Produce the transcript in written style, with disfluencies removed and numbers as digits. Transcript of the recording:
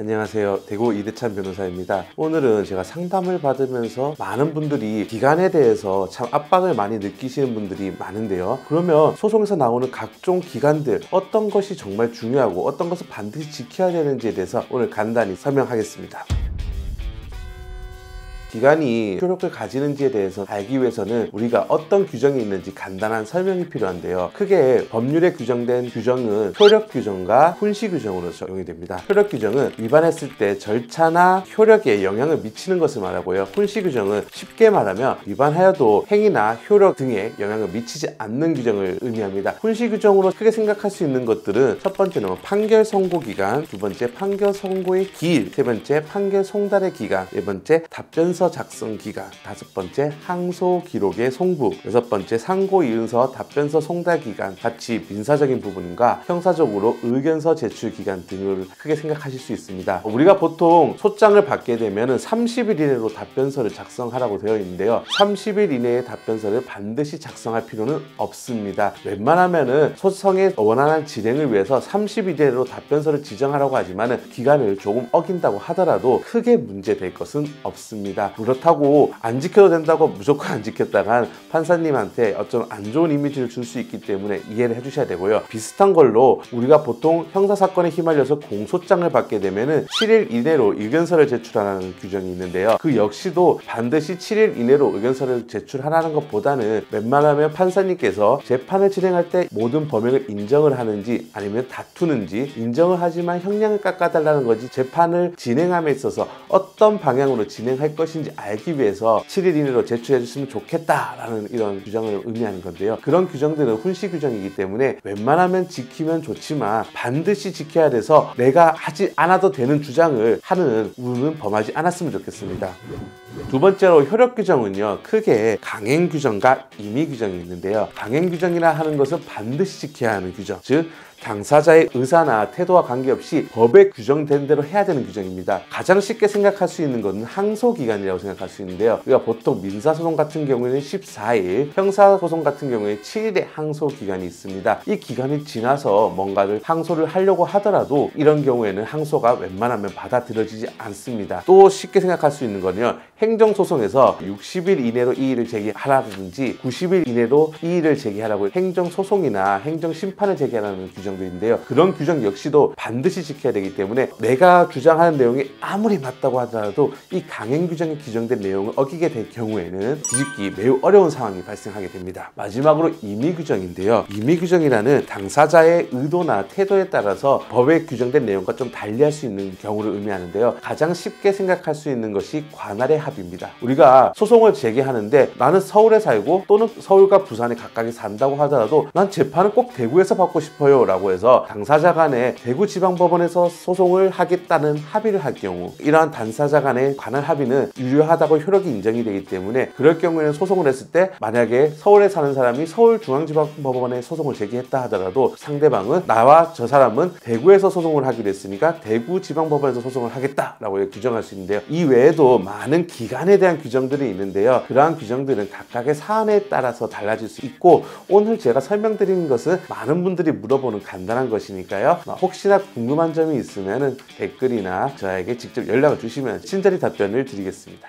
안녕하세요. 대구 이대찬 변호사입니다. 오늘은 제가 상담을 받으면서 많은 분들이 기간에 대해서 참 압박을 많이 느끼시는 분들이 많은데요. 그러면 소송에서 나오는 각종 기간들 어떤 것이 정말 중요하고 어떤 것을 반드시 지켜야 되는지에 대해서 오늘 간단히 설명하겠습니다. 기간이 효력을 가지는지에 대해서 알기 위해서는 우리가 어떤 규정이 있는지 간단한 설명이 필요한데요. 크게 법률에 규정된 규정은 효력 규정과 훈시 규정으로 적용이 됩니다. 효력 규정은 위반했을 때 절차나 효력에 영향을 미치는 것을 말하고요. 훈시 규정은 쉽게 말하면 위반하여도 행위나 효력 등에 영향을 미치지 않는 규정을 의미합니다. 훈시 규정으로 크게 생각할 수 있는 것들은 첫 번째는 판결 선고 기간, 두 번째 판결 선고의 기일, 세 번째 판결 송달의 기간, 네 번째 답변서 작성 기간, 다섯 번째 항소 기록의 송부, 여섯 번째 상고 이은서 답변서 송달 기간, 같이 민사적인 부분과 형사적으로 의견서 제출 기간 등을 크게 생각하실 수 있습니다. 우리가 보통 소장을 받게 되면 30일 이내로 답변서를 작성하라고 되어 있는데요. 30일 이내의 답변서를 반드시 작성할 필요는 없습니다. 웬만하면은 소송의 원활한 진행을 위해서 30일 이내로 답변서를 지정하라고 하지만 기간을 조금 어긴다고 하더라도 크게 문제될 것은 없습니다. 그렇다고 안 지켜도 된다고 무조건 안 지켰다간 판사님한테 어떤 안 좋은 이미지를 줄 수 있기 때문에 이해를 해주셔야 되고요. 비슷한 걸로 우리가 보통 형사사건에 휘말려서 공소장을 받게 되면은 7일 이내로 의견서를 제출하라는 규정이 있는데요. 그 역시도 반드시 7일 이내로 의견서를 제출하라는 것보다는 웬만하면 판사님께서 재판을 진행할 때 모든 범행을 인정을 하는지 아니면 다투는지, 인정을 하지만 형량을 깎아달라는 거지 재판을 진행함에 있어서 어떤 방향으로 진행할 것인지 알기 위해서 7일 이내로 제출해 주시면 좋겠다라는 이런 규정을 의미하는 건데요. 그런 규정들은 훈시 규정이기 때문에 웬만하면 지키면 좋지만 반드시 지켜야 돼서 내가 하지 않아도 되는 주장을 하는 우는 범하지 않았으면 좋겠습니다. 두 번째로 효력 규정은요, 크게 강행 규정과 임의 규정이 있는데요. 강행 규정이라 하는 것은 반드시 지켜야 하는 규정, 즉 당사자의 의사나 태도와 관계없이 법에 규정된 대로 해야 되는 규정입니다. 가장 쉽게 생각할 수 있는 것은 항소기간이라고 생각할 수 있는데요. 우리가 보통 민사소송 같은 경우에는 14일, 형사소송 같은 경우에 7일의 항소기간이 있습니다. 이 기간이 지나서 뭔가를 항소를 하려고 하더라도 이런 경우에는 항소가 웬만하면 받아들여지지 않습니다. 또 쉽게 생각할 수 있는 거는요, 행정소송에서 60일 이내로 이의를 제기하라든지 90일 이내로 이의를 제기하라고 행정소송이나 행정심판을 제기하라는 규정도 있는데요. 그런 규정 역시도 반드시 지켜야 되기 때문에 내가 주장하는 내용이 아무리 맞다고 하더라도 이 강행 규정에 규정된 내용을 어기게 될 경우에는 뒤집기 매우 어려운 상황이 발생하게 됩니다. 마지막으로 임의 규정인데요. 임의 규정이라는 당사자의 의도나 태도에 따라서 법에 규정된 내용과 좀 달리할 수 있는 경우를 의미하는데요. 가장 쉽게 생각할 수 있는 것이 관할의 합의입니다. 우리가 소송을 제기하는데 나는 서울에 살고 또는 서울과 부산에 각각에 산다고 하더라도 난 재판을 꼭 대구에서 받고 싶어요 라고 해서 당사자 간에 대구지방법원에서 소송을 하겠다는 합의를 할 경우, 이러한 당사자 간의 관할 합의는 유효하다고 효력이 인정이 되기 때문에 그럴 경우에는 소송을 했을 때 만약에 서울에 사는 사람이 서울중앙지방법원에 소송을 제기했다 하더라도 상대방은 나와 저 사람은 대구에서 소송을 하기로 했으니까 대구지방법원에서 소송을 하겠다라고 규정할 수 있는데요. 이 외에도 많은 기간에 대한 규정들이 있는데요. 그러한 규정들은 각각의 사안에 따라서 달라질 수 있고, 오늘 제가 설명드리는 것은 많은 분들이 물어보는 간단한 것이니까요. 혹시나 궁금한 점이 있으면 댓글이나 저에게 직접 연락을 주시면 친절히 답변을 드리겠습니다.